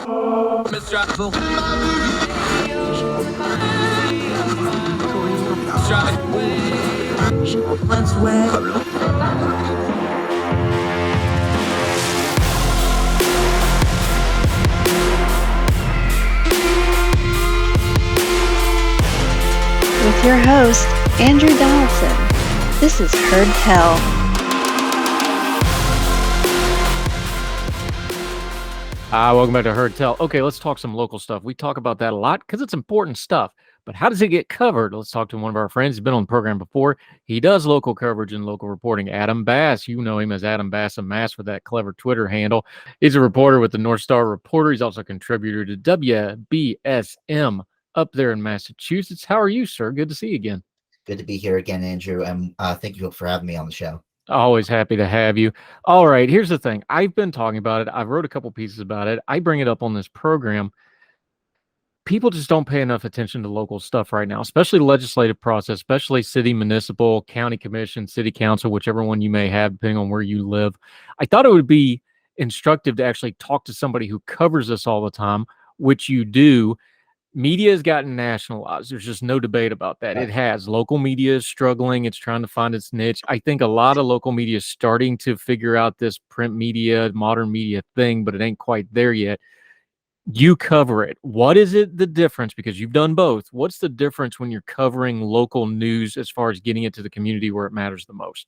With your host, Andrew Donaldson. This is Heard Tell. Welcome back to Heard Tell. Okay, let's talk some local stuff. We talk about that a lot because it's important stuff. But how does it get covered? Let's talk to one of our friends. He's been on the program before. He does local coverage and local reporting. Adam Bass. You know him as Adam Bass and Mass with that clever Twitter handle. He's a reporter with the North Star Reporter. He's also a contributor to WBSM up there in Massachusetts. How are you, sir? Good to see you again. Good to be here again, Andrew, and thank you for having me on the show. Always happy to have you. All right, here's the thing. I've been talking about it. I've wrote a couple pieces about it. I bring it up on this program. People just don't pay enough attention to local stuff right now, especially the legislative process, especially city, municipal, county commission, city council, whichever one you may have, depending on where you live. I thought it would be instructive to actually talk to somebody who covers this all the time, which you do. Media has gotten nationalized. There's just no debate about that. It has. Local media is struggling. It's trying to find its niche. I think a lot of local media is starting to figure out this print media, modern media thing, but it ain't quite there yet. You cover it. What is it, the difference? Because you've done both. What's the difference when you're covering local news as far as getting it to the community where it matters the most?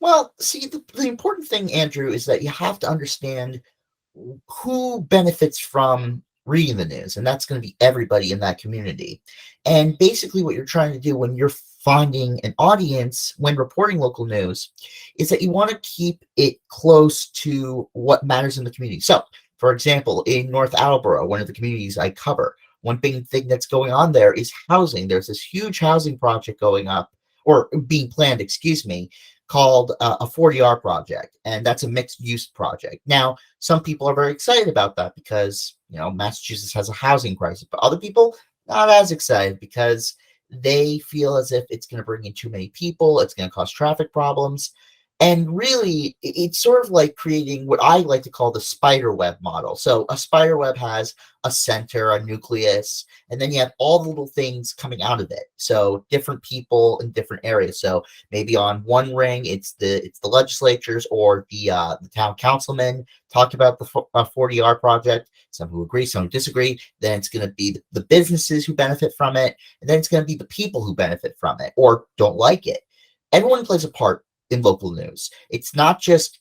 Well, see, the important thing, Andrew, is that you have to understand who benefits from reading the news, and that's going to be everybody in that community. And basically what you're trying to do when you're finding an audience when reporting local news is that you want to keep it close to what matters in the community. So, for example, in North Attleboro, one of the communities I cover, one big thing that's going on there is housing. There's this huge housing project going up, or being planned, excuse me, called a 40R project, and that's a mixed-use project. Now, some people are very excited about that because, you know, Massachusetts has a housing crisis, but other people not as excited because they feel as if it's going to bring in too many people, it's going to cause traffic problems. And really, it's sort of like creating what I like to call the spider web model. So a spider web has a center, a nucleus, and then you have all the little things coming out of it. So different people in different areas. So maybe on one ring, it's the legislatures or the town councilmen talked about the 40R project. Some who agree, some who disagree. Then it's going to be the businesses who benefit from it, and then it's going to be the people who benefit from it or don't like it. Everyone plays a part in local news. It's not just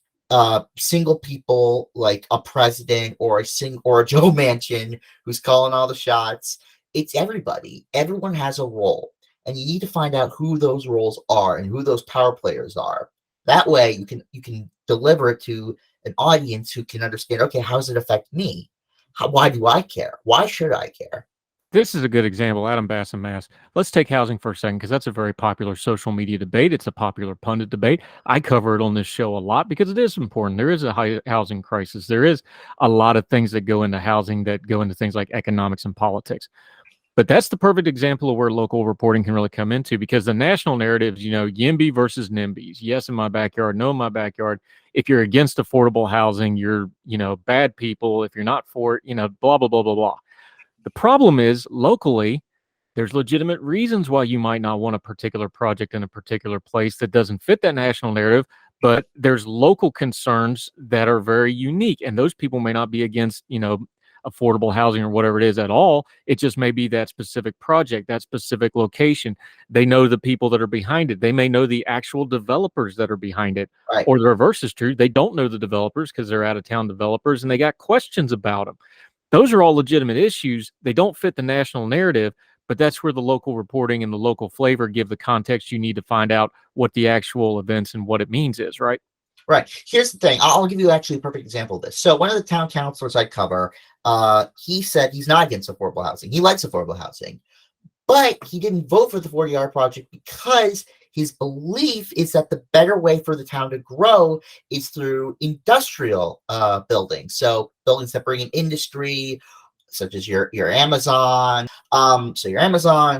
single people like a president or a Joe Manchin who's calling all the shots. It's everybody. Everyone has a role, and you need to find out who those roles are and who those power players are. That way, you can deliver it to an audience who can understand. Okay, how does it affect me? Why do I care? Why should I care? This is a good example, Adam Bass and Mass. Let's take housing for a second, because that's a very popular social media debate. It's a popular pundit debate. I cover it on this show a lot because it is important. There is a high housing crisis. There is a lot of things that go into housing that go into things like economics and politics. But that's the perfect example of where local reporting can really come into, because the national narratives, YIMBY versus NIMBYs. Yes, in my backyard, no in my backyard. If you're against affordable housing, you're, bad people. If you're not for it, blah, blah, blah, blah, blah. The problem is locally, there's legitimate reasons why you might not want a particular project in a particular place that doesn't fit that national narrative, but there's local concerns that are very unique. And those people may not be against, affordable housing or whatever it is at all. It just may be that specific project, that specific location. They know the people that are behind it. They may know the actual developers that are behind it. Right. Or the reverse is true. They don't know the developers because they're out of town developers and they got questions about them. Those are all legitimate issues. They don't fit the national narrative, but that's where the local reporting and the local flavor give the context you need to find out what the actual events and what it means is, right? Right. Here's the thing. I'll give you actually a perfect example of this. So one of the town councilors I cover, he said he's not against affordable housing. He likes affordable housing, but he didn't vote for the 40R project because his belief is that the better way for the town to grow is through industrial buildings. So buildings that bring in industry, such as your Amazon.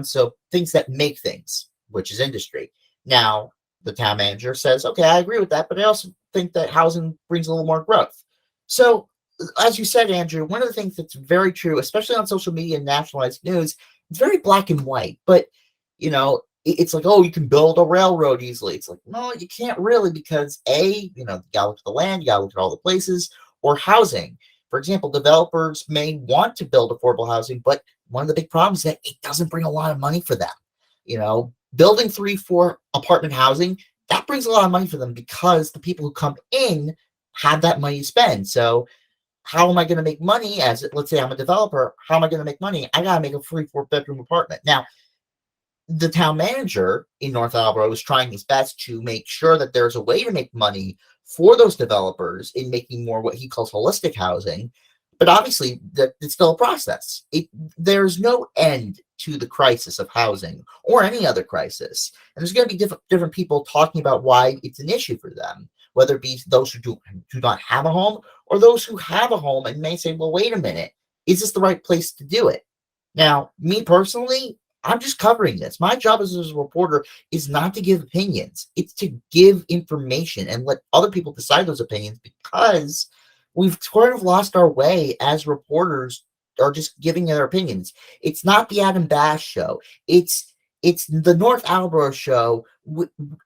So things that make things, which is industry. Now, the town manager says, okay, I agree with that, but I also think that housing brings a little more growth. So as you said, Andrew, one of the things that's very true, especially on social media and nationalized news, it's very black and white. But, it's like, oh, you can build a railroad easily. It's like, no, you can't really, because you gotta look at the land, you gotta look at all the places, or housing. For example, developers may want to build affordable housing, but one of the big problems is that it doesn't bring a lot of money for them. Building 3, 4 apartment housing, that brings a lot of money for them because the people who come in have that money to spend. So how am I going to make money let's say I'm a developer? How am I going to make money? I got to make a 3, 4 bedroom apartment. Now, the town manager in North Attleboro is trying his best to make sure that there's a way to make money for those developers in making more what he calls holistic housing. But obviously, it's still a process. There's no end to the crisis of housing or any other crisis. And there's going to be different people talking about why it's an issue for them, whether it be those who do not have a home or those who have a home and may say, well, wait a minute, is this the right place to do it? Now, me personally, I'm just covering this. My job as a reporter is not to give opinions. It's to give information and let other people decide those opinions, because we've sort of lost our way as reporters, or just giving their opinions. It's not the Adam Bass show. It's the North Attleboro show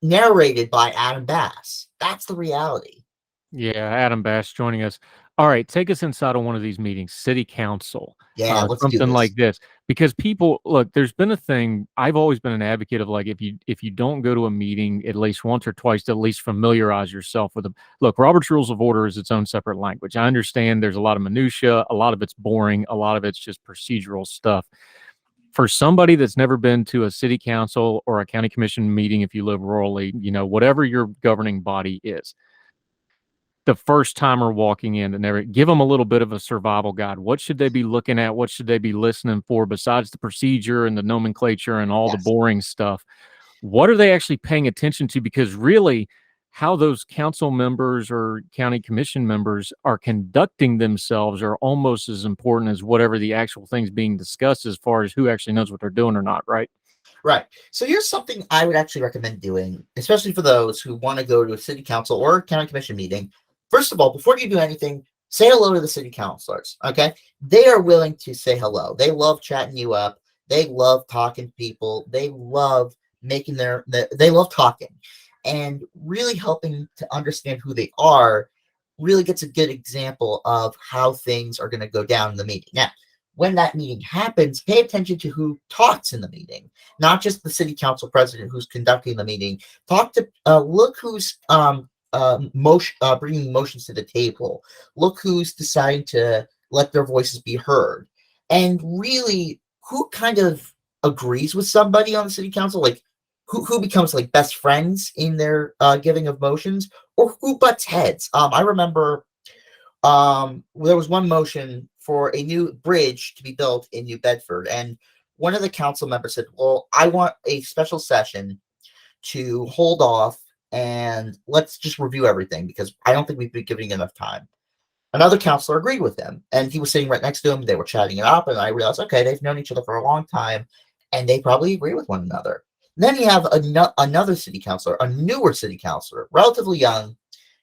narrated by Adam Bass. That's the reality. Yeah, Adam Bass joining us. All right, take us inside on one of these meetings, city council. Yeah, let's do something this. like this, because people look. There's been a thing. I've always been an advocate of, like, if you don't go to a meeting at least once or twice, to at least familiarize yourself with them. Look, Robert's Rules of Order is its own separate language. I understand there's a lot of minutia, a lot of it's boring, a lot of it's just procedural stuff. For somebody that's never been to a city council or a county commission meeting, if you live rurally, whatever your governing body is, the first timer walking in, and give them a little bit of a survival guide. What should they be looking at? What should they be listening for besides the procedure and the nomenclature and all the boring stuff? What are they actually paying attention to? Because really, how those council members or county commission members are conducting themselves are almost as important as whatever the actual things being discussed, as far as who actually knows what they're doing or not, right? Right. So here's something I would actually recommend doing, especially for those who want to go to a city council or county commission meeting. First of all, before you do anything, say hello to the city councilors, okay? They are willing to say hello. They love chatting you up. They love talking to people. They love they love talking. And really helping to understand who they are really gets a good example of how things are going to go down in the meeting. Now, when that meeting happens, pay attention to who talks in the meeting, not just the city council president who's conducting the meeting. Look who's bringing motions to the table. Look who's deciding to let their voices be heard, and really who kind of agrees with somebody on the city council, like who becomes like best friends in their giving of motions, or who butts heads. I remember there was one motion for a new bridge to be built in New Bedford, and one of the council members said, well, I want a special session to hold off and let's just review everything, because I don't think we've been giving enough time. Another counselor agreed with him, and he was sitting right next to him. They were chatting it up, and I realized, okay, they've known each other for a long time, and they probably agree with one another. And then you have another city councilor, a newer city councilor, relatively young,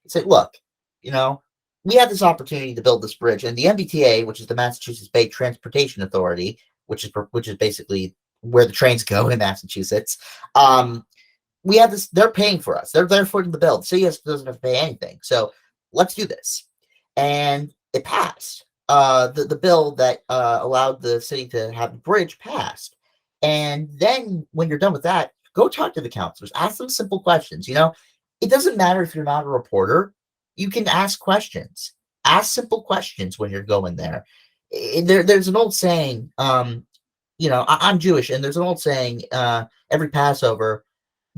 and say, look, we had this opportunity to build this bridge, and the MBTA, which is the Massachusetts Bay Transportation Authority, which is basically where the trains go in Massachusetts, we have this, they're paying for us. They're footing the bill. The city doesn't have to pay anything. So let's do this. And it passed. The bill that allowed the city to have the bridge passed. And then when you're done with that, go talk to the counselors. Ask them simple questions. It doesn't matter if you're not a reporter. You can ask questions. Ask simple questions when you're going there. There's an old saying, I'm Jewish, and there's an old saying, every Passover,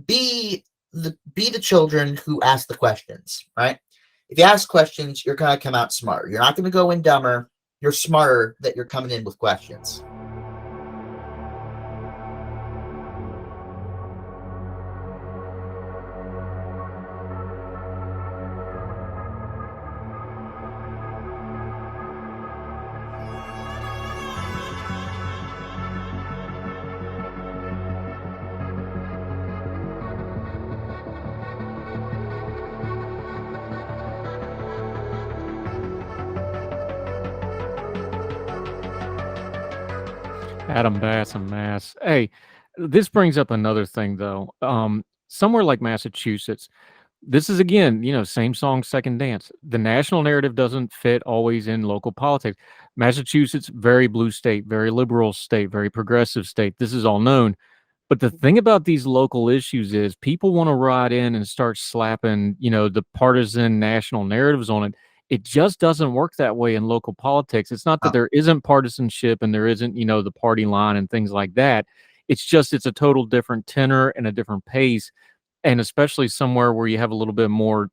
be the children who ask the questions, right? If you ask questions, you're going to come out smarter. You're not going to go in dumber. You're smarter that you're coming in with questions. Adam Bass and Mass. Hey, this brings up another thing though. Somewhere like Massachusetts, this is again, same song, second dance. The national narrative doesn't fit always in local politics. Massachusetts, very blue state, very liberal state, very progressive state. This is all known. But the thing about these local issues is people want to ride in and start slapping, the partisan national narratives on it. It just doesn't work that way in local politics. It's not that Uh, there isn't partisanship and there isn't, the party line and things like that. It's just it's a total different tenor and a different pace. And especially somewhere where you have a little bit more,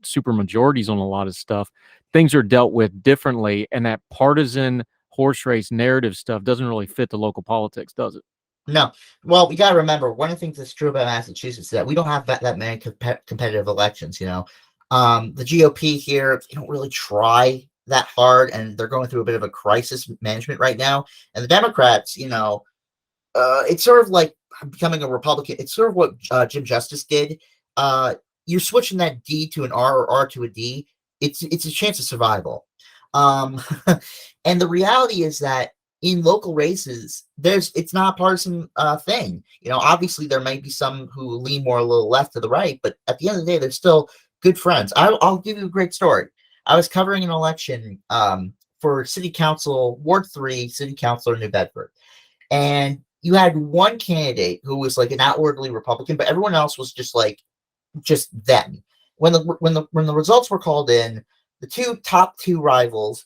super majorities on a lot of stuff, things are dealt with differently. And that partisan horse race narrative stuff doesn't really fit the local politics, does it? no, well, we got to remember one of the things that's true about Massachusetts is that we don't have that many competitive elections. The GOP here, they don't really try that hard, and they're going through a bit of a crisis management right now. And the Democrats, it's sort of like becoming a Republican. It's sort of what Jim Justice did. You're switching that D to an R or R to a D. It's a chance of survival. Um, and the reality is that in local races, it's not a partisan thing. Obviously there might be some who lean more a little left to the right, but at the end of the day, they're still good friends. I'll give you a great story. I was covering an election for City Council, Ward 3, City Councilor in New Bedford. And you had one candidate who was like an outwardly Republican, but everyone else was just them. When the results were called in, the top two rivals,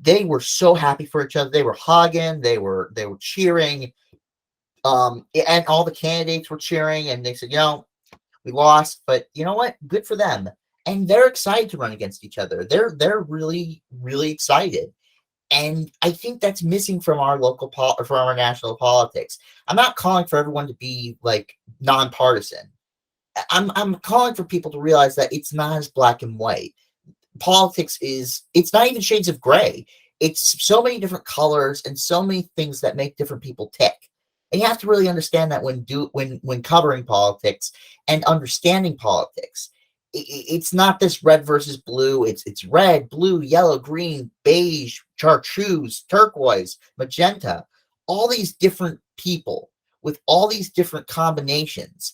they were so happy for each other. They were hugging, they were cheering, and all the candidates were cheering, and they said, we lost, but you know what? Good for them. And they're excited to run against each other. They're really, really excited. And I think that's missing from our from our national politics. I'm not calling for everyone to be like nonpartisan. I'm calling for people to realize that it's not as black and white. Politics it's not even shades of gray. It's so many different colors and so many things that make different people tick. And you have to really understand that when covering politics and understanding politics. It's not this red versus blue. It's red, blue, yellow, green, beige, chartreuse, turquoise, magenta. All these different people with all these different combinations.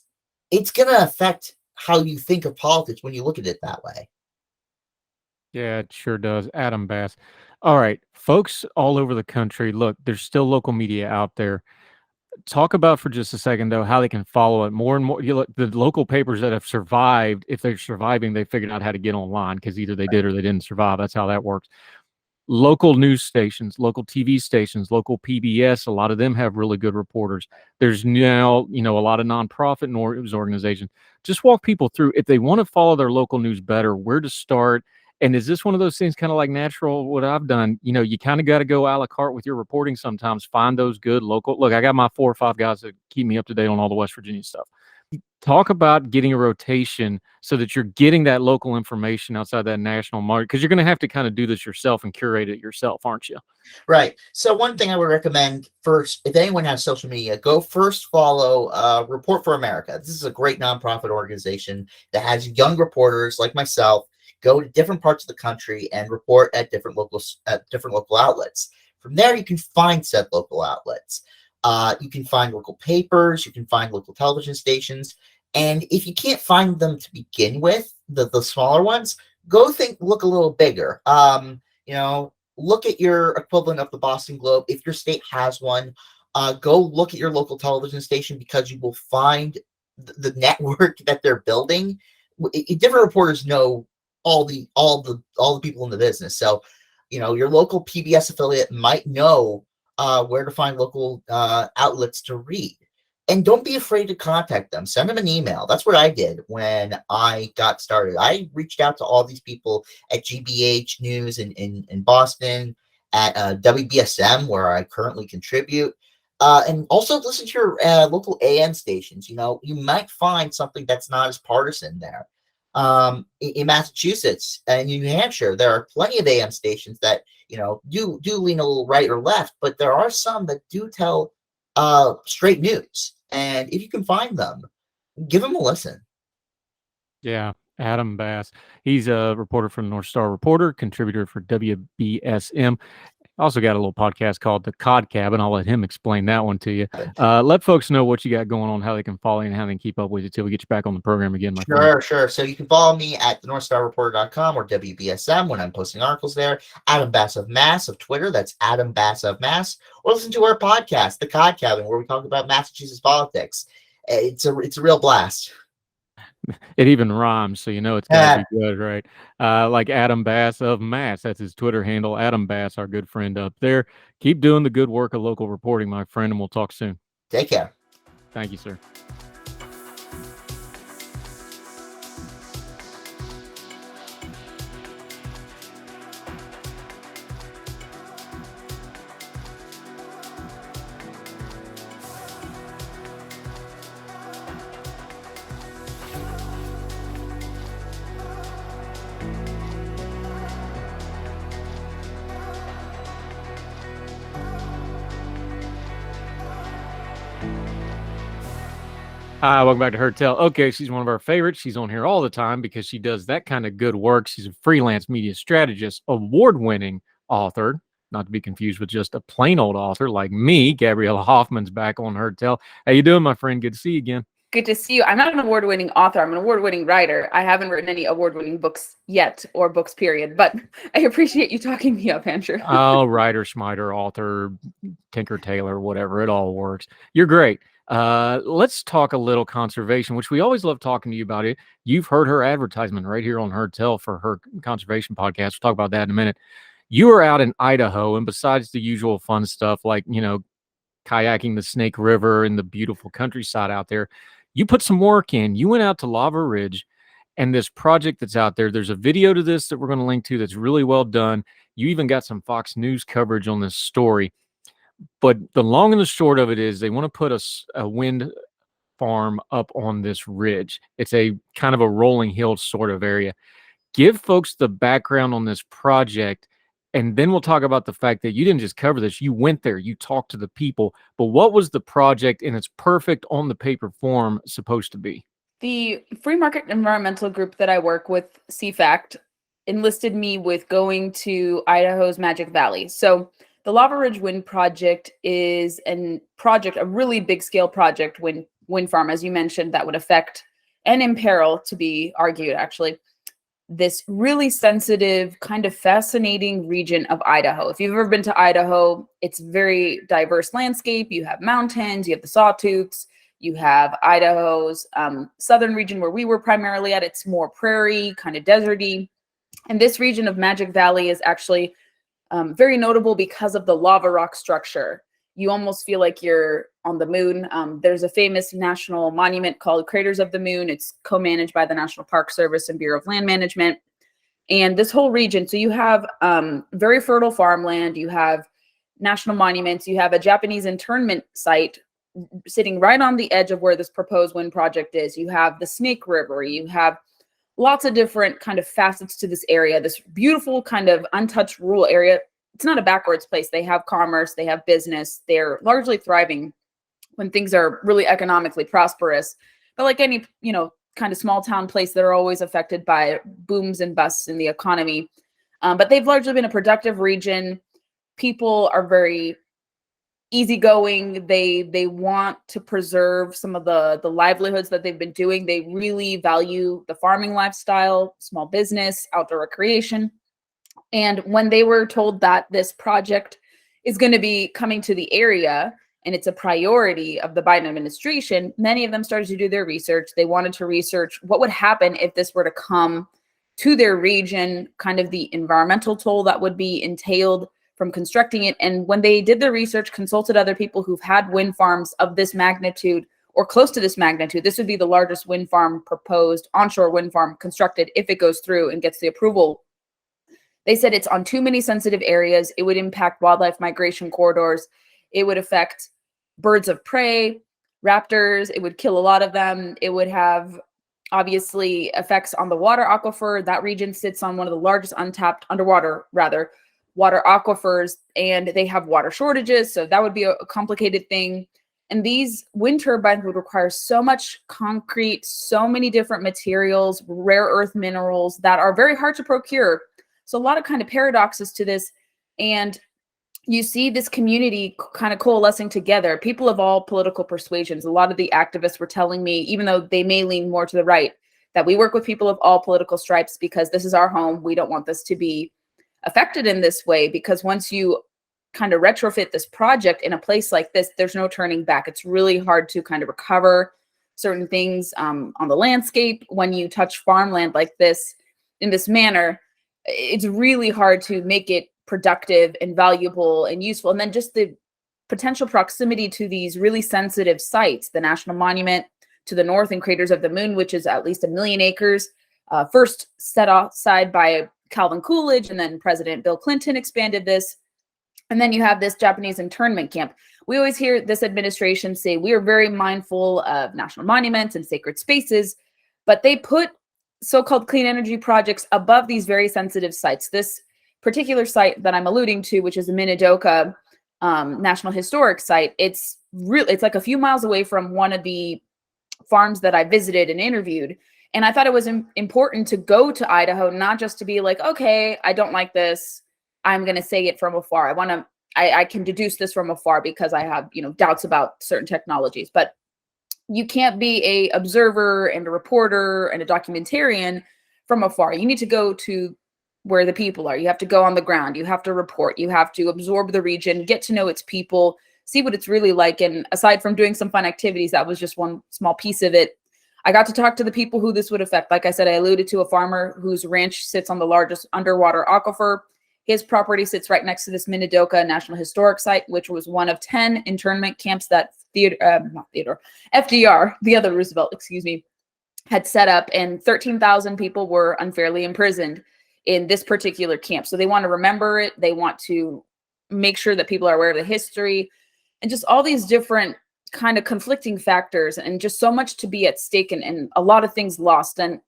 It's going to affect how you think of politics when you look at it that way. Yeah, it sure does. Adam Bass. All right, folks all over the country, look, there's still local media out there. Talk about for just a second, though, how they can follow it more and more. You look, the local papers that have survived, if they're surviving, they figured out how to get online because either they did or they didn't survive. That's how that works. Local news stations, local TV stations, local PBS, a lot of them have really good reporters. There's now, a lot of nonprofit news organizations. Just walk people through if they want to follow their local news better, where to start. And is this one of those things kind of like natural, what I've done? You kind of got to go a la carte with your reporting sometimes. Find those good local. Look, I got my 4 or 5 guys that keep me up to date on all the West Virginia stuff. Talk about getting a rotation so that you're getting that local information outside that national market, because you're going to have to kind of do this yourself and curate it yourself, aren't you? Right. So one thing I would recommend first, if anyone has social media, go first follow Report for America. This is a great nonprofit organization that has young reporters like myself go to different parts of the country and report at different local outlets. From there, you can find said local outlets. You can find local papers. You can find local television stations. And if you can't find them to begin with, the smaller ones, look a little bigger. Look at your equivalent of the Boston Globe. If your state has one, go look at your local television station, because you will find the network that they're building. Different reporters know all the people in the business. So, your local PBS affiliate might know where to find local outlets to read. And don't be afraid to contact them. Send them an email. That's what I did when I got started. I reached out to all these people at GBH News in Boston, at WBSM, where I currently contribute. And also listen to your local AM stations. You might find something that's not as partisan there. In Massachusetts and New Hampshire, there are plenty of AM stations that do lean a little right or left, but there are some that do tell straight news. And if you can find them, give them a listen. Yeah, Adam Bass. He's a reporter from North Star Reporter, contributor for WBSM. I also got a little podcast called The Cod Cabin. I'll let him explain that one to you. Let folks know what you got going on, how they can follow you, and how they can keep up with you till we get you back on the program again, my friend. Sure. So you can follow me at thenorthstarreporter.com or WBSM when I'm posting articles there. Adam Bass of Mass of Twitter. That's Adam Bass of Mass. Or listen to our podcast, The Cod Cabin, where we talk about Massachusetts politics. It's a real blast. It even rhymes, so you know it's got to be good, right? Like Adam Bass of Mass. That's his Twitter handle. Adam Bass, our good friend up there. Keep doing the good work of local reporting, my friend, and we'll talk soon. Take care. Thank you, sir. Hi, welcome back to Her Tell. Okay, she's one of our favorites. She's on here all the time because she does that kind of good work. She's a freelance media strategist, award-winning author, not to be confused with just a plain old author like me. Gabriella Hoffman's back on Her Tell. How you doing, my friend? Good to see you again. Good to see you. I'm not an award-winning author. I'm an award-winning writer. I haven't written any award-winning books yet, or books, period. But I appreciate you talking me up, Andrew. Oh, writer, schmiter, author, tinker, tailor, whatever. It all works. You're great. Let's talk a little conservation, which we always love talking to you about it. You've heard her advertisement right here on Her Tell for her conservation podcast. We'll talk about that in a minute. You are out in Idaho, and besides the usual fun stuff like, kayaking the Snake River and the beautiful countryside out there, you put some work in. You went out to Lava Ridge and this project that's out there. There's a video to this that we're going to link to that's really well done. You even got some Fox News coverage on this story. But the long and the short of it is they want to put a wind farm up on this ridge. It's a kind of a rolling hill sort of area. Give folks the background on this project, and then we'll talk about the fact that you didn't just cover this. You went there. You talked to the people. But what was the project in its perfect on the paper form supposed to be? The free market environmental group that I work with, CFACT, enlisted me with going to Idaho's Magic Valley. So the Lava Ridge Wind Project is a really big scale project, wind farm, as you mentioned, that would affect and imperil, to be argued actually, this really sensitive, kind of fascinating region of Idaho. If you've ever been to Idaho, it's a very diverse landscape. You have mountains, you have the sawtooths, you have Idaho's southern region where we were primarily at. It's more prairie, kind of deserty. And this region of Magic Valley is actually very notable because of the lava rock structure. You almost feel like you're on the moon. There's a famous national monument called Craters of the Moon. It's co-managed by the National Park Service and Bureau of Land Management. And this whole region, so you have very fertile farmland, you have national monuments, you have a Japanese internment site sitting right on the edge of where this proposed wind project is. You have the Snake River, you have lots of different kind of facets to this area, this beautiful kind of untouched rural area. It's not a backwards place. They have commerce, they have business, they're largely thriving when things are really economically prosperous. But like any, kind of small town place, they're always affected by booms and busts in the economy. But they've largely been a productive region. People are very easygoing. They want to preserve some of the livelihoods that they've been doing. They really value the farming lifestyle, small business, outdoor recreation. And when they were told that this project is going to be coming to the area and it's a priority of the Biden administration, many of them started to do their research. They wanted to research what would happen if this were to come to their region, kind of the environmental toll that would be entailed from constructing it. And when they did their research, consulted other people who've had wind farms of this magnitude or close to this magnitude, this would be the largest wind farm proposed, onshore wind farm constructed if it goes through and gets the approval. They said it's on too many sensitive areas. It would impact wildlife migration corridors. It would affect birds of prey, raptors. It would kill a lot of them. It would have obviously effects on the water aquifer. That region sits on one of the largest untapped water aquifers, and they have water shortages. So that would be a complicated thing. And these wind turbines would require so much concrete, so many different materials, rare earth minerals that are very hard to procure. So a lot of kind of paradoxes to this. And you see this community kind of coalescing together, people of all political persuasions. A lot of the activists were telling me, even though they may lean more to the right, that we work with people of all political stripes because this is our home. We don't want this to be affected in this way, because once you kind of retrofit this project in a place like this, there's no turning back. It's really hard to kind of recover certain things on the landscape. When you touch farmland like this in this manner, it's really hard to make it productive and valuable and useful. And then just the potential proximity to these really sensitive sites, the National Monument to the north and Craters of the Moon, which is at least 1 million acres, first set aside by Calvin Coolidge, and then President Bill Clinton expanded this. And then you have this Japanese internment camp. We always hear this administration say, we are very mindful of national monuments and sacred spaces, but they put so-called clean energy projects above these very sensitive sites. This particular site that I'm alluding to, which is the Minidoka National Historic Site, it's like a few miles away from one of the farms that I visited and interviewed. And I thought it was important to go to Idaho, not just to be like, okay, I don't like this, I'm going to say it from afar. I can deduce this from afar because I have, doubts about certain technologies. But you can't be a observer and a reporter and a documentarian from afar. You need to go to where the people are. You have to go on the ground. You have to report. You have to absorb the region, get to know its people, see what it's really like. And aside from doing some fun activities, that was just one small piece of it. I got to talk to the people who this would affect. Like I said, I alluded to a farmer whose ranch sits on the largest underwater aquifer. His property sits right next to this Minidoka National Historic Site, which was one of 10 internment camps that FDR, the other Roosevelt, had set up, and 13,000 people were unfairly imprisoned in this particular camp. So they want to remember it. They want to make sure that people are aware of the history, and just all these different kind of conflicting factors, and just so much to be at stake, and a lot of things lost. And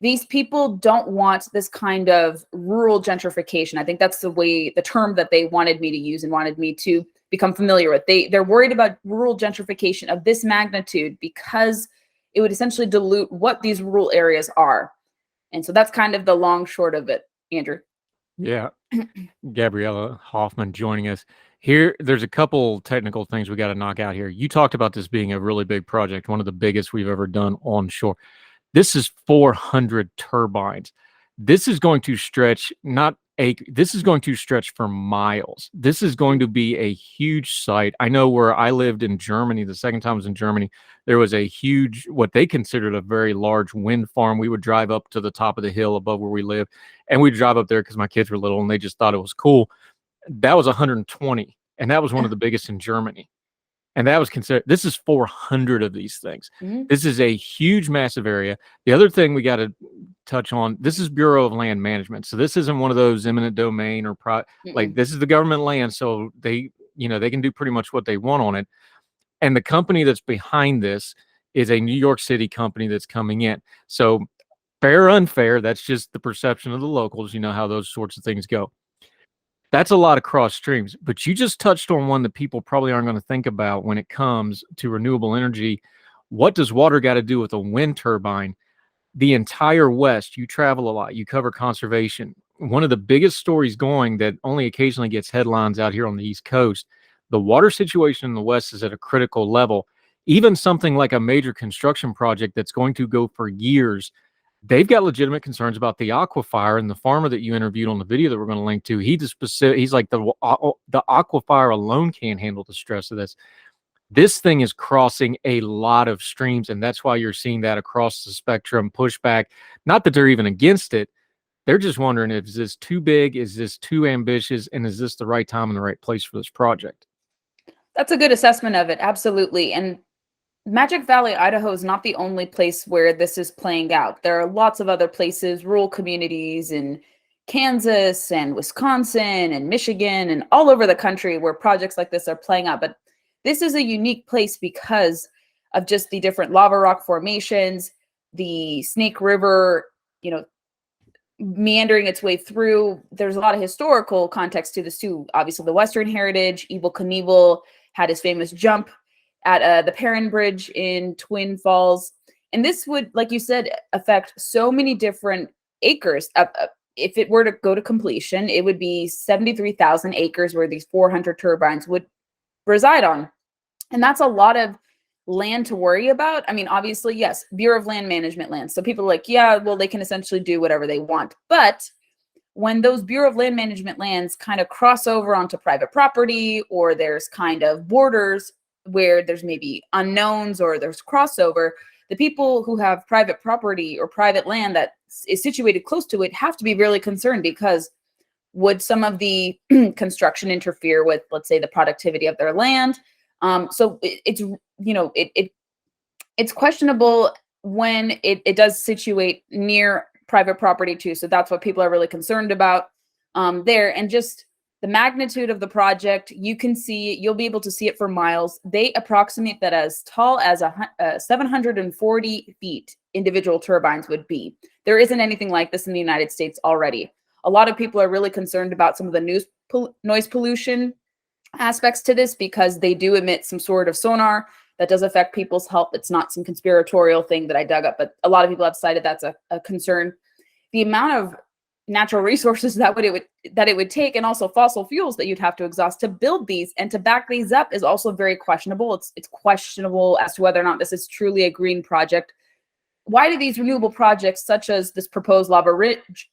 these people don't want this kind of rural gentrification. I think that's the term that they wanted me to use and wanted me to become familiar with. They're worried about rural gentrification of this magnitude because it would essentially dilute what these rural areas are. And so that's kind of the long short of it, Andrew. Yeah. Gabriella Hoffman joining us here. There's a couple technical things we got to knock out here. You talked about this being a really big project, one of the biggest we've ever done onshore. This is 400 turbines. This is going to stretch this is going to stretch for miles. This is going to be a huge site. I know where I lived in Germany, the second time I was in Germany, there was a huge, what they considered a very large wind farm. We would drive up to the top of the hill above where we live, and we'd drive up there because my kids were little and they just thought it was cool. That was 120, and that was one of the biggest in Germany. And that was considered, this is 400 of these things. Mm-hmm. This is a huge, massive area. The other thing we got to touch on, this is Bureau of Land Management. So this isn't one of those eminent domain or like this is the government land. So they can do pretty much what they want on it. And the company that's behind this is a New York City company that's coming in. So fair or unfair, that's just the perception of the locals. You know how those sorts of things go. That's a lot of cross streams, but you just touched on one that people probably aren't going to think about when it comes to renewable energy. What does water got to do with a wind turbine? The entire West, you travel a lot, you cover conservation. One of the biggest stories going that only occasionally gets headlines out here on the East Coast, the water situation in the West is at a critical level. Even something like a major construction project that's going to go for years, they've got legitimate concerns about the aquifer. And the farmer that you interviewed on the video that we're going to link to, he's like the aquifer alone can't handle the stress of this. This thing is crossing a lot of streams, and that's why you're seeing that across the spectrum pushback. Not that they're even against it. They're just wondering, is this too big? Is this too ambitious? And is this the right time and the right place for this project? That's a good assessment of it. Absolutely. And Magic Valley, Idaho is not the only place where this is playing out. There are lots of other places, rural communities in Kansas and Wisconsin and Michigan and all over the country where projects like this are playing out. But this is a unique place because of just the different lava rock formations, the Snake River, meandering its way through. There's a lot of historical context to this too. Obviously, the Western heritage, Evel Knievel had his famous jump at the Perrin Bridge in Twin Falls. And this would, like you said, affect so many different acres, if it were to go to completion, it would be 73,000 acres where these 400 turbines would reside on. And that's a lot of land to worry about. I mean, obviously, yes, Bureau of Land Management land. So people are like, yeah, well, they can essentially do whatever they want. But when those Bureau of Land Management lands kind of cross over onto private property, or there's kind of borders where there's maybe unknowns or there's crossover, the people who have private property or private land that is situated close to it have to be really concerned, because would some of the construction interfere with, let's say, the productivity of their land? So it's, you know, it's questionable when it does situate near private property too. So that's what people are really concerned about there. And just the magnitude of the project, you'll be able to see it for miles. They approximate that as tall as 740 feet individual turbines would be. There isn't anything like this in the United States already. A lot of people are really concerned about some of the noise pollution aspects to this, because they do emit some sort of sonar that does affect people's health. It's not some conspiratorial thing that I dug up, but a lot of people have cited that's a concern. The amount of natural resources that it would take, and also fossil fuels that you'd have to exhaust to build these and to back these up, is also very questionable. It's questionable as to whether or not this is truly a green project. Why do these renewable projects, such as this proposed Lava Ridge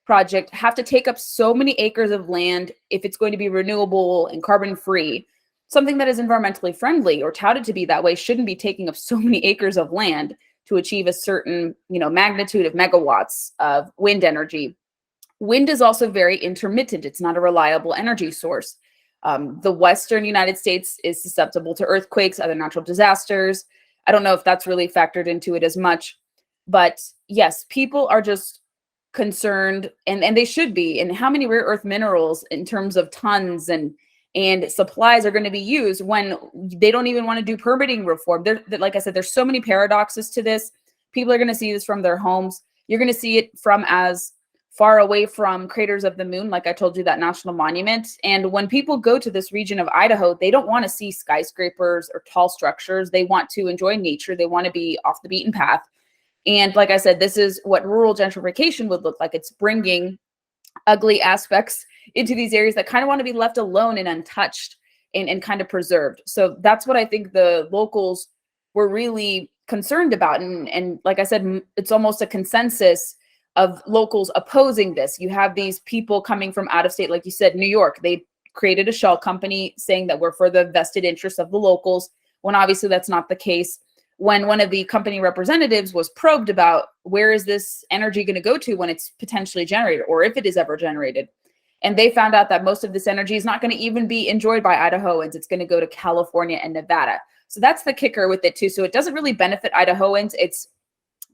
project, have to take up so many acres of land if it's going to be renewable and carbon free? Something that is environmentally friendly or touted to be that way shouldn't be taking up so many acres of land to achieve a certain, magnitude of megawatts of wind energy. Wind is also very intermittent. It's not a reliable energy source. The Western United States is susceptible to earthquakes, other natural disasters. I don't know if that's really factored into it as much, but yes, people are just concerned, and they should be, and how many rare earth minerals in terms of tons and supplies are going to be used when they don't even want to do permitting reform. Like I said, there's so many paradoxes to this. People are going to see this from their homes. You're going to see it from as far away from craters of the moon, like I told you, that national monument. And when people go to this region of Idaho, they don't want to see skyscrapers or tall structures. They want to enjoy nature. They want to be off the beaten path. And like I said, this is what rural gentrification would look like. It's bringing ugly aspects into these areas that kind of want to be left alone and untouched and kind of preserved. So that's what I think the locals were really concerned about. And like I said, it's almost a consensus of locals opposing this. You have these people coming from out of state, like you said, New York. They created a shell company saying that we're for the vested interests of the locals, when obviously that's not the case. When one of the company representatives was probed about where is this energy going to go to when it's potentially generated, or if it is ever generated, and they found out that most of this energy is not going to even be enjoyed by Idahoans. It's going to go to California and Nevada. So that's the kicker with it too. So it doesn't really benefit Idahoans. It's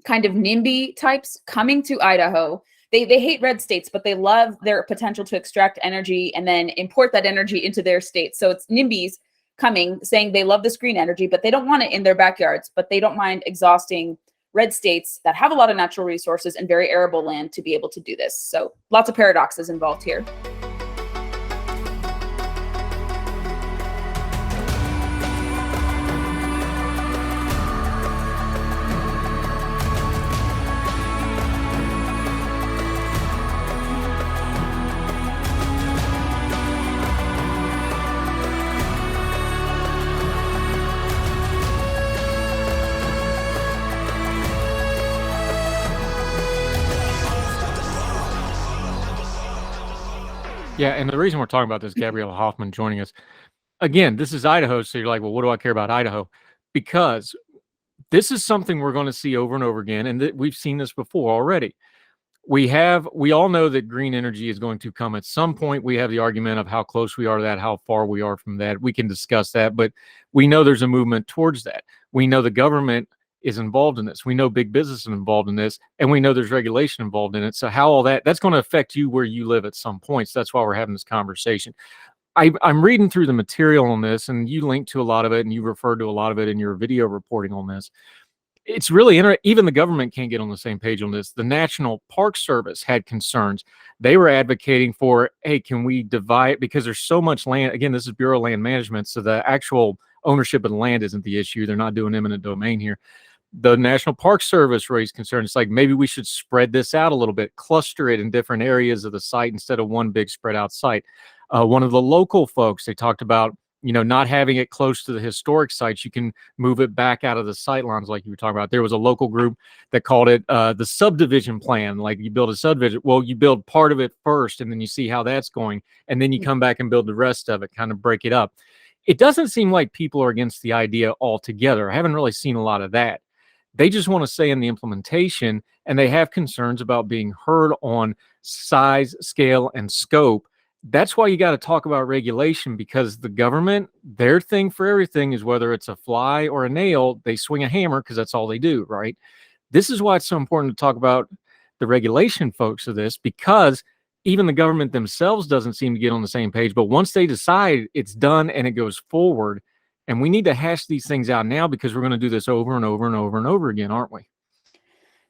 kind of NIMBY types coming to Idaho. They hate red states, but they love their potential to extract energy and then import that energy into their state. So it's NIMBYs coming, saying they love this green energy, but they don't want it in their backyards, but they don't mind exhausting red states that have a lot of natural resources and very arable land to be able to do this. So lots of paradoxes involved here. Yeah, and the reason we're talking about this, Gabriella Hoffman joining us, again, this is Idaho, so you're like, well, what do I care about Idaho? Because this is something we're going to see over and over again, and we've seen this before already. We all know that green energy is going to come at some point. We have the argument of how close we are to that, how far we are from that. We can discuss that, but we know there's a movement towards that. We know the government is involved in this. We know big business is involved in this, and we know there's regulation involved in it. So how all that's going to affect you where you live at some points. That's why we're having this conversation. I'm reading through the material on this, and you linked to a lot of it, and you referred to a lot of it in your video reporting on this. It's really interesting. Even the government can't get on the same page on this. The National Park Service had concerns. They were advocating for, hey, can we divide, because there's so much land. Again, this is Bureau of Land Management, so the actual ownership of the land isn't the issue. They're not doing eminent domain here. The National Park Service raised concern. It's like, maybe we should spread this out a little bit, cluster it in different areas of the site instead of one big spread out site. One of the local folks, they talked about, not having it close to the historic sites. You can move it back out of the sight lines, like you were talking about. There was a local group that called it the subdivision plan. Like, you build a subdivision. Well, you build part of it first, and then you see how that's going, and then you come back and build the rest of it, kind of break it up. It doesn't seem like people are against the idea altogether. I haven't really seen a lot of that. They just want to say in the implementation, and they have concerns about being heard on size, scale, and scope. That's why you got to talk about regulation, because the government, their thing for everything is, whether it's a fly or a nail, they swing a hammer because that's all they do, right? This is why it's so important to talk about the regulation folks of this, because even the government themselves doesn't seem to get on the same page. But once they decide, it's done and it goes forward. And we need to hash these things out now, because we're going to do this over and over and over and over again, aren't we?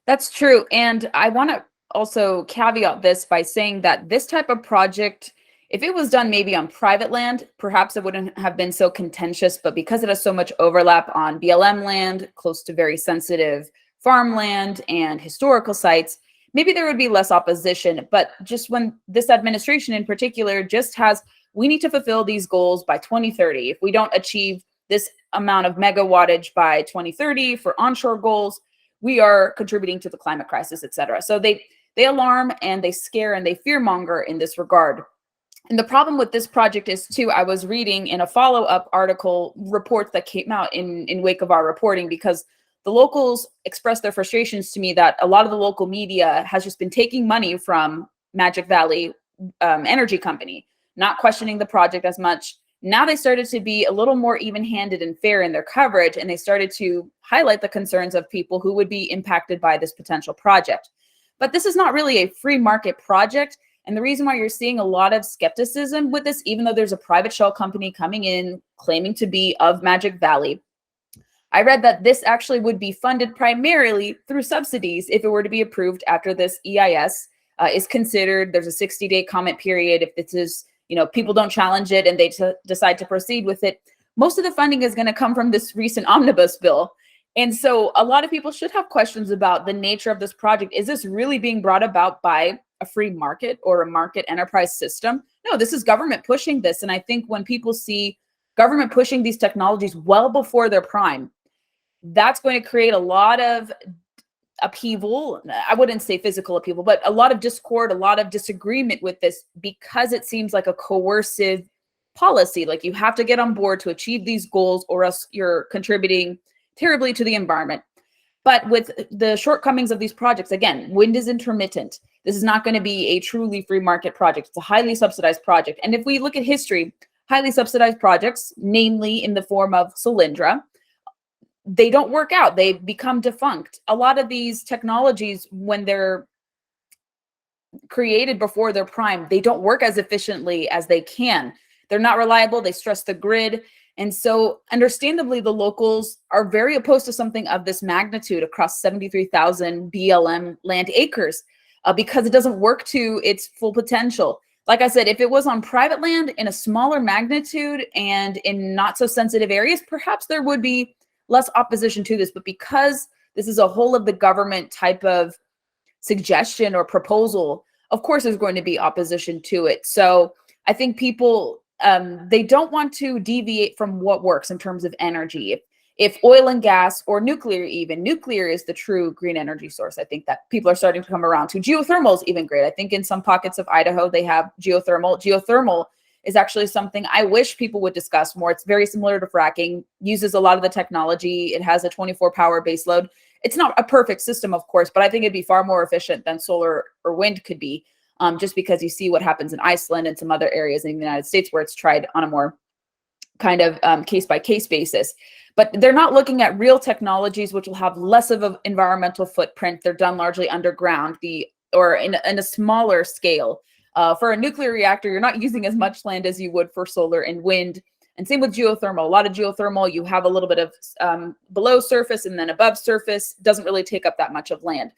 That's true. And I want to also caveat this by saying that this type of project, if it was done maybe on private land, perhaps it wouldn't have been so contentious. But because it has so much overlap on BLM land, close to very sensitive farmland and historical sites, maybe there would be less opposition. But just when this administration in particular just has, we need to fulfill these goals by 2030. If we don't achieve this amount of megawattage by 2030 for onshore goals, we are contributing to the climate crisis, et cetera. So they alarm and they scare and they fearmonger in this regard. And the problem with this project is, too, I was reading in a follow-up article reports that came out in wake of our reporting, because the locals expressed their frustrations to me that a lot of the local media has just been taking money from Magic Valley Energy Company, not questioning the project as much. Now they started to be a little more even-handed and fair in their coverage, and they started to highlight the concerns of people who would be impacted by this potential project. But this is not really a free market project, and the reason why you're seeing a lot of skepticism with this, even though there's a private shell company coming in claiming to be of Magic Valley, I read that this actually would be funded primarily through subsidies if it were to be approved after this EIS is considered. There's a 60-day comment period. If this is, people don't challenge it and they decide to proceed with it, most of the funding is going to come from this recent omnibus bill. And so a lot of people should have questions about the nature of this project. Is this really being brought about by a free market or a market enterprise system? No, this is government pushing this. And I think when people see government pushing these technologies well before their prime, that's going to create a lot of upheaval. I wouldn't say physical upheaval, but a lot of discord, a lot of disagreement with this, because it seems like a coercive policy. Like, you have to get on board to achieve these goals, or else you're contributing terribly to the environment. But with the shortcomings of these projects, again, wind is intermittent. This is not going to be a truly free market project. It's a highly subsidized project. And if we look at history, highly subsidized projects, namely in the form of Solyndra, they don't work out. They become defunct. A lot of these technologies, when they're created before their prime, they don't work as efficiently as they can. They're not reliable. They stress the grid. And so understandably, the locals are very opposed to something of this magnitude across 73,000 BLM land acres because it doesn't work to its full potential. Like I said, if it was on private land in a smaller magnitude and in not so sensitive areas, perhaps there would be less opposition to this. But because this is a whole of the government type of suggestion or proposal, of course there's going to be opposition to it. So I think people, they don't want to deviate from what works in terms of energy. If oil and gas, or nuclear even, nuclear is the true green energy source. I think that people are starting to come around to. Geothermal is even great. I think in some pockets of Idaho, they have geothermal. Geothermal is actually something I wish people would discuss more. It's very similar to fracking, uses a lot of the technology. It has a 24 power base load. It's not a perfect system, of course, but I think it'd be far more efficient than solar or wind could be, just because you see what happens in Iceland and some other areas in the United States where it's tried on a more kind of case-by-case basis. But they're not looking at real technologies which will have less of an environmental footprint. They're done largely underground, or in a smaller scale. For a nuclear reactor, you're not using as much land as you would for solar and wind. And same with geothermal. A lot of geothermal, you have a little bit of below surface and then above surface. Doesn't really take up that much of land.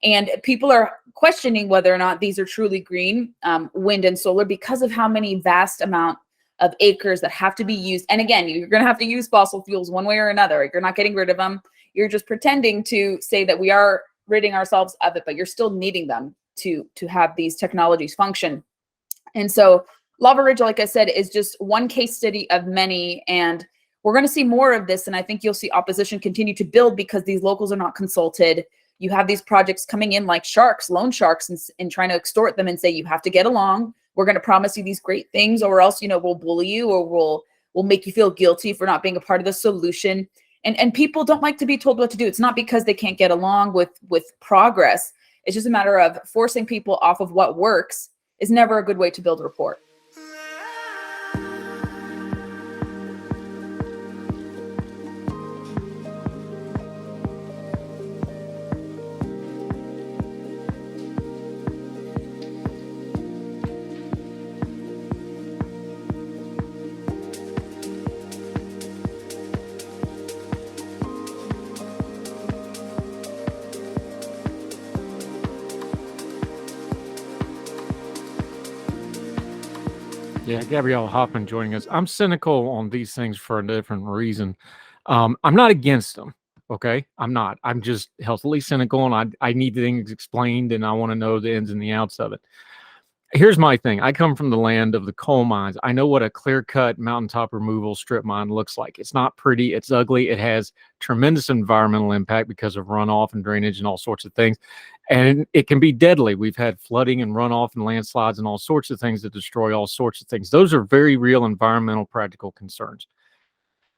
And people are questioning whether or not these are truly green, wind and solar, because of how many vast amount of acres that have to be used. And again, you're going to have to use fossil fuels one way or another. You're not getting rid of them. You're just pretending to say that we are ridding ourselves of it, but you're still needing them to have these technologies function. And so Lava Ridge, like I said, is just one case study of many, and we're going to see more of this. And I think you'll see opposition continue to build because these locals are not consulted. You have these projects coming in like sharks, loan sharks, and trying to extort them and say, you have to get along. We're going to promise you these great things, or else, we'll bully you, or we'll make you feel guilty for not being a part of the solution. And people don't like to be told what to do. It's not because they can't get along with progress. It's just a matter of forcing people off of what works is never a good way to build rapport. Yeah, Gabriella Hoffman joining us. I'm cynical on these things for a different reason. I'm not against them. Okay, I'm not. I'm just healthily cynical, and I need things explained, and I want to know the ins and the outs of it. Here's my thing. I come from the land of the coal mines. I know what a clear-cut mountaintop removal strip mine looks like. It's not pretty. It's ugly. It has tremendous environmental impact because of runoff and drainage and all sorts of things. And it can be deadly. We've had flooding and runoff and landslides and all sorts of things that destroy all sorts of things. Those are very real environmental practical concerns.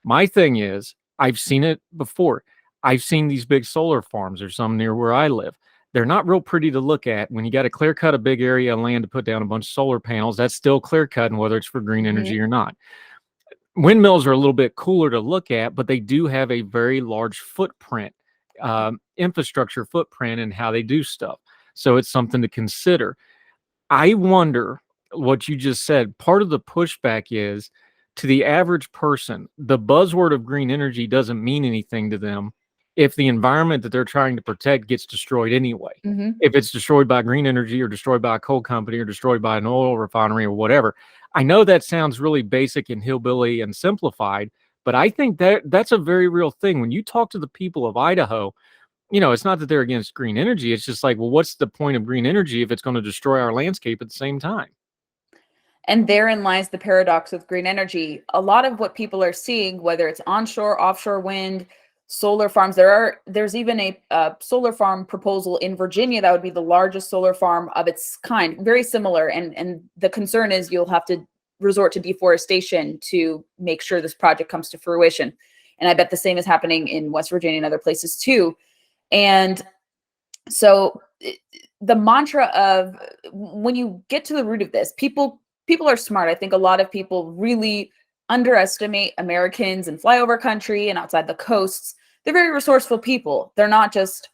My thing is, I've seen it before. I've seen these big solar farms. There's some near where I live. They're not real pretty to look at. When you got to clear cut a big area of land to put down a bunch of solar panels, that's still clear cut, and whether it's for green energy or not. Windmills are a little bit cooler to look at, but they do have a very large footprint, infrastructure footprint in how they do stuff. So it's something to consider. I wonder what you just said. Part of the pushback is to the average person, the buzzword of green energy doesn't mean anything to them if the environment that they're trying to protect gets destroyed anyway. If it's destroyed by green energy or destroyed by a coal company or destroyed by an oil refinery or whatever. I know that sounds really basic and hillbilly and simplified, but I think that's a very real thing. When you talk to the people of Idaho, it's not that they're against green energy. It's just like, well, what's the point of green energy if it's going to destroy our landscape at the same time? And therein lies the paradox with green energy. A lot of what people are seeing, whether it's onshore, offshore wind, solar farms, there's even a solar farm proposal in Virginia that would be the largest solar farm of its kind, very similar. And the concern is you'll have to resort to deforestation to make sure this project comes to fruition. And I bet the same is happening in West Virginia and other places too. And so the mantra of, when you get to the root of this, people are smart. I think a lot of people really underestimate Americans in flyover country and outside the coasts. They're very resourceful people. They're not just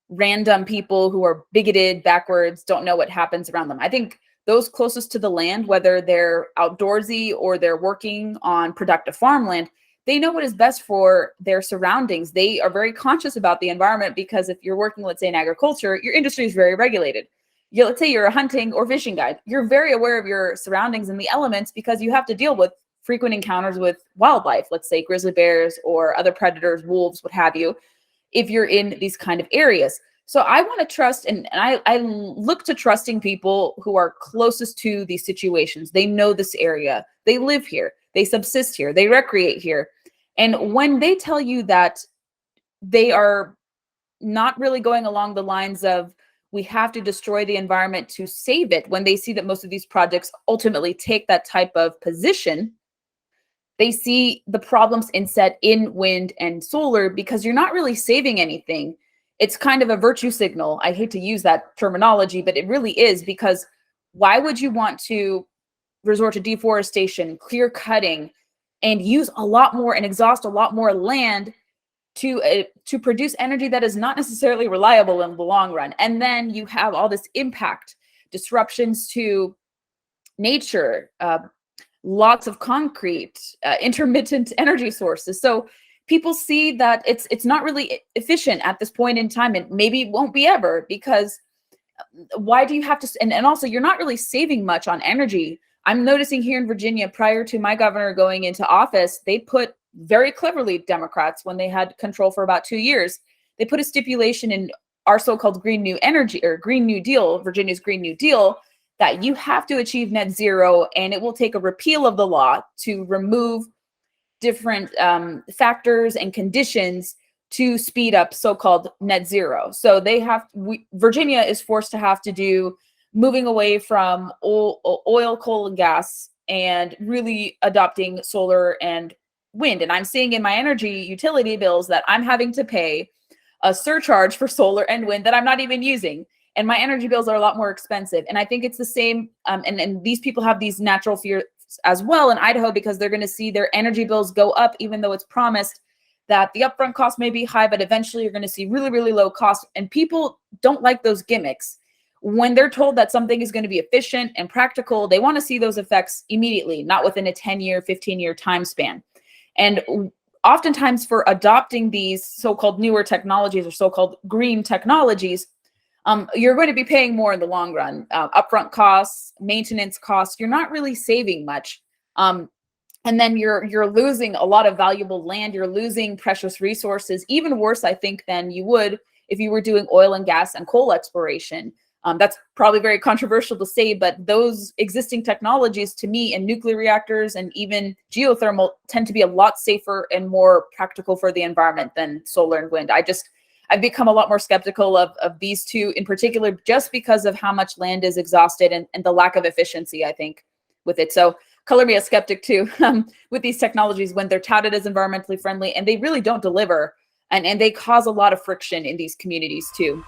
random people who are bigoted, backwards, don't know what happens around them. I think those closest to the land, whether they're outdoorsy or they're working on productive farmland, they know what is best for their surroundings. They are very conscious about the environment because if you're working, let's say, in agriculture, your industry is very regulated. Let's say you're a hunting or fishing guide. You're very aware of your surroundings and the elements because you have to deal with frequent encounters with wildlife, let's say grizzly bears or other predators, wolves, what have you, if you're in these kind of areas. So I want to trust, and I look to trusting people who are closest to these situations. They know this area. They live here. They subsist here. They recreate here. And when they tell you that they are not really going along the lines of, we have to destroy the environment to save it, when they see that most of these projects ultimately take that type of position, they see the problems inset in wind and solar because you're not really saving anything. It's kind of a virtue signal. I hate to use that terminology, but it really is, because why would you want to resort to deforestation, clear cutting, and use a lot more and exhaust a lot more land to produce energy that is not necessarily reliable in the long run? And then you have all this impact, disruptions to nature, lots of concrete, intermittent energy sources. So people see that it's not really efficient at this point in time, and maybe it won't be ever, because why do you have to, and also you're not really saving much on energy. I'm noticing here in Virginia, prior to my governor going into office, they put very cleverly, Democrats, when they had control for about 2 years, they put a stipulation in our so-called Green New Energy or Green New Deal, Virginia's Green New Deal, that you have to achieve net zero, and it will take a repeal of the law to remove different factors and conditions to speed up so-called net zero. So Virginia is forced to have to do moving away from oil, coal, and gas, and really adopting solar and wind. And I'm seeing in my energy utility bills that I'm having to pay a surcharge for solar and wind that I'm not even using. And my energy bills are a lot more expensive. And I think it's the same. And these people have these natural fears as well in Idaho, because they're going to see their energy bills go up, even though it's promised that the upfront cost may be high, but eventually you're going to see really, really low cost. And people don't like those gimmicks. When they're told that something is going to be efficient and practical, they want to see those effects immediately, not within a 10-year, 15-year time span. And oftentimes for adopting these so-called newer technologies or so-called green technologies, you're going to be paying more in the long run. Upfront costs, maintenance costs, you're not really saving much. And then you're losing a lot of valuable land. You're losing precious resources, even worse, I think, than you would if you were doing oil and gas and coal exploration. That's probably very controversial to say, but those existing technologies, to me, and nuclear reactors and even geothermal, tend to be a lot safer and more practical for the environment than solar and wind. I've become a lot more skeptical of these two in particular, just because of how much land is exhausted and the lack of efficiency, I think, with it. So color me a skeptic too, with these technologies when they're touted as environmentally friendly and they really don't deliver, and they cause a lot of friction in these communities too.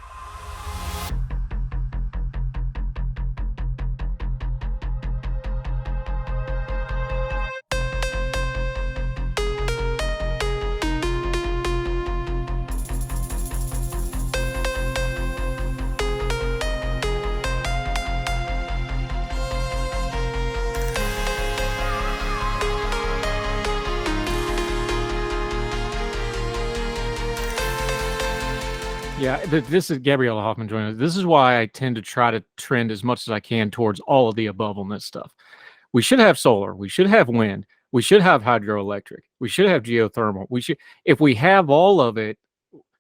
Yeah, this is Gabriella Hoffman joining us. This is why I tend to try to trend as much as I can towards all of the above on this stuff. We should have solar. We should have wind. We should have hydroelectric. We should have geothermal. If we have all of it,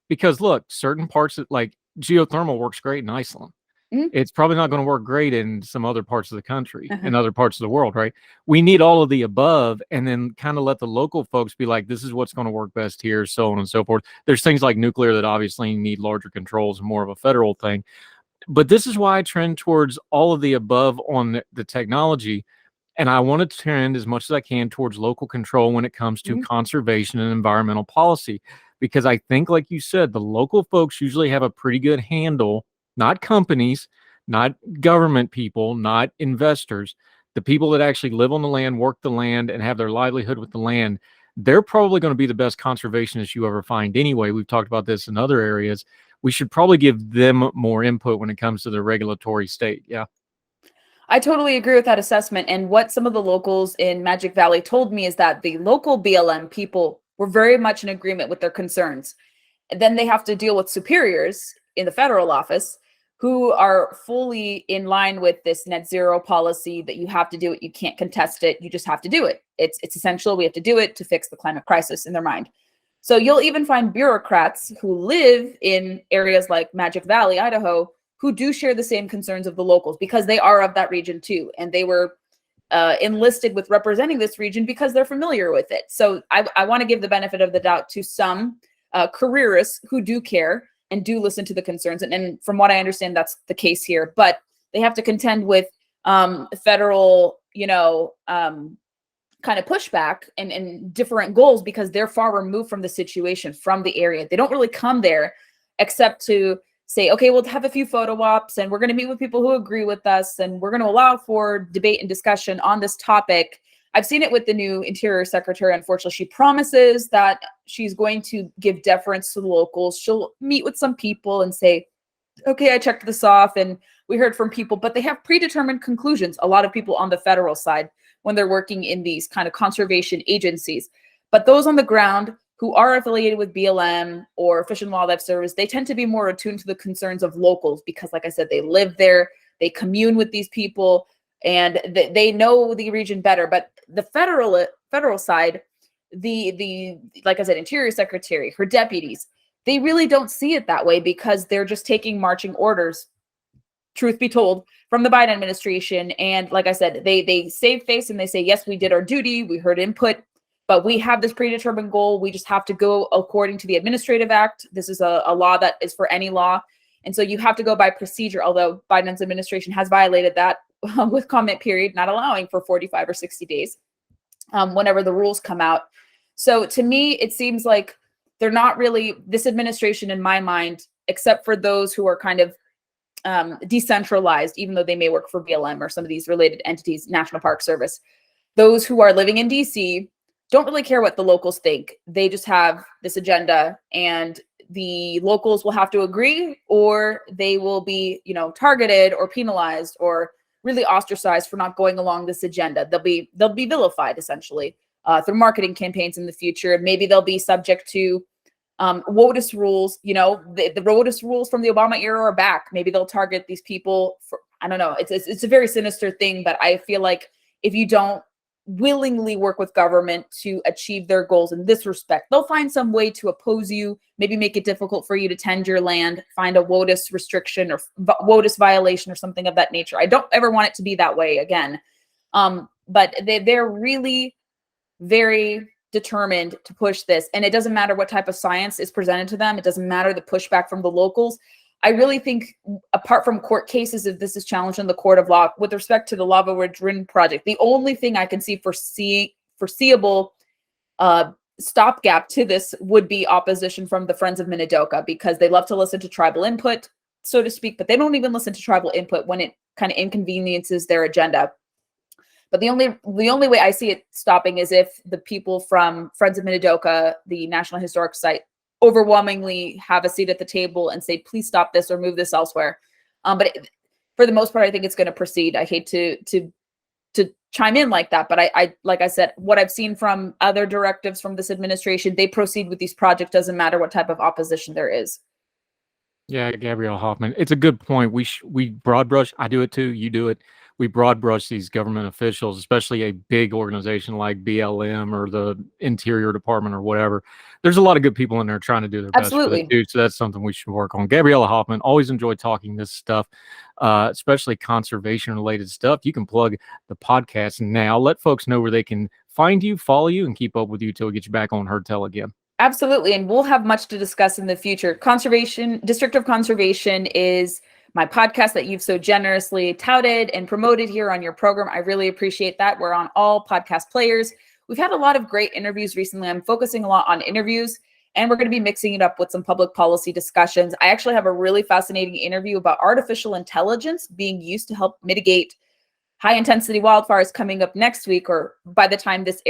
because look, certain parts of, like geothermal works great in Iceland. Mhm. It's probably not going to work great in some other parts of the country and other parts of the world, right? We need all of the above, and then kind of let the local folks be like, this is what's going to work best here, so on and so forth. There's things like nuclear that obviously need larger controls and more of a federal thing. But this is why I trend towards all of the above on the technology. And I want to trend as much as I can towards local control when it comes to conservation and environmental policy. Because I think, like you said, the local folks usually have a pretty good handle, not companies, not government people, not investors, the people that actually live on the land, work the land, and have their livelihood with the land. They're probably going to be the best conservationists you ever find anyway. We've talked about this in other areas. We should probably give them more input when it comes to the regulatory state. Yeah. I totally agree with that assessment. And what some of the locals in Magic Valley told me is that the local BLM people were very much in agreement with their concerns. And then they have to deal with superiors in the federal office who are fully in line with this net zero policy that you have to do it. You can't contest it. You just have to do it. It's essential. We have to do it to fix the climate crisis in their mind. So you'll even find bureaucrats who live in areas like Magic Valley, Idaho, who do share the same concerns of the locals because they are of that region too. And they were enlisted with representing this region because they're familiar with it. So I want to give the benefit of the doubt to some careerists who do care and do listen to the concerns. And from what I understand, that's the case here. But they have to contend with federal, kind of pushback and different goals because they're far removed from the situation, from the area. They don't really come there except to say, okay, we'll have a few photo ops and we're going to meet with people who agree with us and we're going to allow for debate and discussion on this topic. I've seen it with the new Interior Secretary. Unfortunately, she promises that she's going to give deference to the locals. She'll meet with some people and say, okay, I checked this off and we heard from people, but they have predetermined conclusions. A lot of people on the federal side when they're working in these kind of conservation agencies. But those on the ground who are affiliated with BLM or Fish and Wildlife Service, they tend to be more attuned to the concerns of locals because, like I said, they live there, they commune with these people, and they know the region better. But the federal side, the like I said, Interior Secretary, her deputies, they really don't see it that way because they're just taking marching orders, truth be told, from the Biden administration. And like I said, they save face and they say, yes, we did our duty, we heard input, but we have this predetermined goal. We just have to go according to the Administrative Act. This is a law that is for any law. And so you have to go by procedure, although Biden's administration has violated that with comment period, not allowing for 45 or 60 days whenever the rules come out. So to me, it seems like they're not really, this administration in my mind, except for those who are kind of decentralized, even though they may work for BLM or some of these related entities, National Park Service, those who are living in DC don't really care what the locals think. They just have this agenda, and the locals will have to agree, or they will be, targeted or penalized or really ostracized for not going along this agenda. They'll be vilified essentially through marketing campaigns in the future. Maybe they'll be subject to WOTUS rules. The WOTUS rules from the Obama era are back. Maybe they'll target these people for, I don't know. It's a very sinister thing, but I feel like if you don't willingly work with government to achieve their goals in this respect, they'll find some way to oppose you, maybe make it difficult for you to tend your land, find a WOTUS restriction or WOTUS violation or something of that nature. I don't ever want it to be that way again. But they're really very determined to push this. And it doesn't matter what type of science is presented to them. It doesn't matter the pushback from the locals. I really think, apart from court cases, if this is challenged in the court of law, with respect to the Lava Ridge Wind project, the only thing I can see foreseeable stopgap to this would be opposition from the Friends of Minidoka, because they love to listen to tribal input, so to speak, but they don't even listen to tribal input when it kind of inconveniences their agenda. But the only way I see it stopping is if the people from Friends of Minidoka, the National Historic Site, overwhelmingly have a seat at the table and say, please stop this or move this elsewhere. But for the most part, I think it's going to proceed. I hate to chime in like that, but I like I said, what I've seen from other directives from this administration, they proceed with these projects, doesn't matter what type of opposition there is. Yeah, Gabriella Hoffman, it's a good point. We broad brush. I do it too. You do it. We broad brush these government officials, especially a big organization like BLM or the Interior Department or whatever. There's a lot of good people in there trying to do their best for the dude. So that's something we should work on. Gabriella Hoffman, always enjoy talking this stuff, especially conservation related stuff. You can plug the podcast now. Let folks know where they can find you, follow you, and keep up with you till we get you back on Heard Tell again. Absolutely. And we'll have much to discuss in the future. District of Conservation is my podcast that you've so generously touted and promoted here on your program. I really appreciate that. We're on all podcast players. We've had a lot of great interviews recently. I'm focusing a lot on interviews, and we're going to be mixing it up with some public policy discussions. I actually have a really fascinating interview about artificial intelligence being used to help mitigate high intensity wildfires coming up next week, or by the time this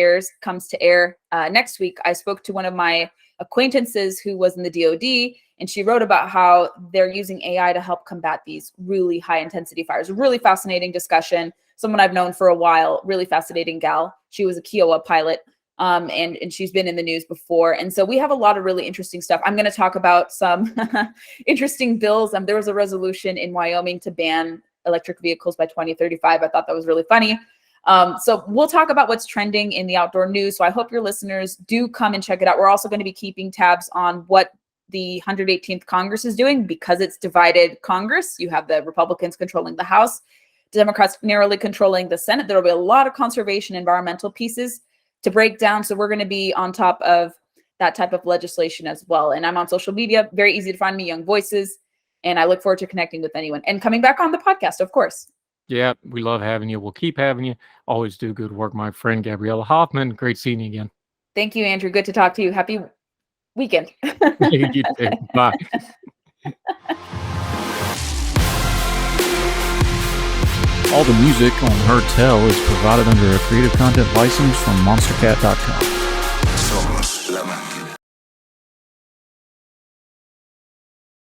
comes to air next week. I spoke to one of my acquaintances who was in the DoD, and she wrote about how they're using AI to help combat these really high intensity fires. Really fascinating discussion. Someone I've known for a while, really fascinating gal. She was a Kiowa pilot, and she's been in the news before. And so we have a lot of really interesting stuff. I'm going to talk about some interesting bills. There was a resolution in Wyoming to ban electric vehicles by 2035. I thought that was really funny. So we'll talk about what's trending in the outdoor news. So I hope your listeners do come and check it out. We're also going to be keeping tabs on what the 118th Congress is doing, because it's divided Congress. You have the Republicans controlling the House, Democrats narrowly controlling the Senate. There will be a lot of conservation environmental pieces to break down. So we're going to be on top of that type of legislation as well. And I'm on social media. Very easy to find me, Young Voices. And I look forward to connecting with anyone and coming back on the podcast, of course. Yeah, we love having you. We'll keep having you. Always do good work, my friend Gabriella Hoffman. Great seeing you again. Thank you, Andrew. Good to talk to you. Happy weekend. You too. Bye. All the music on Heard Tell is provided under a Creative Content license from monstercat.com.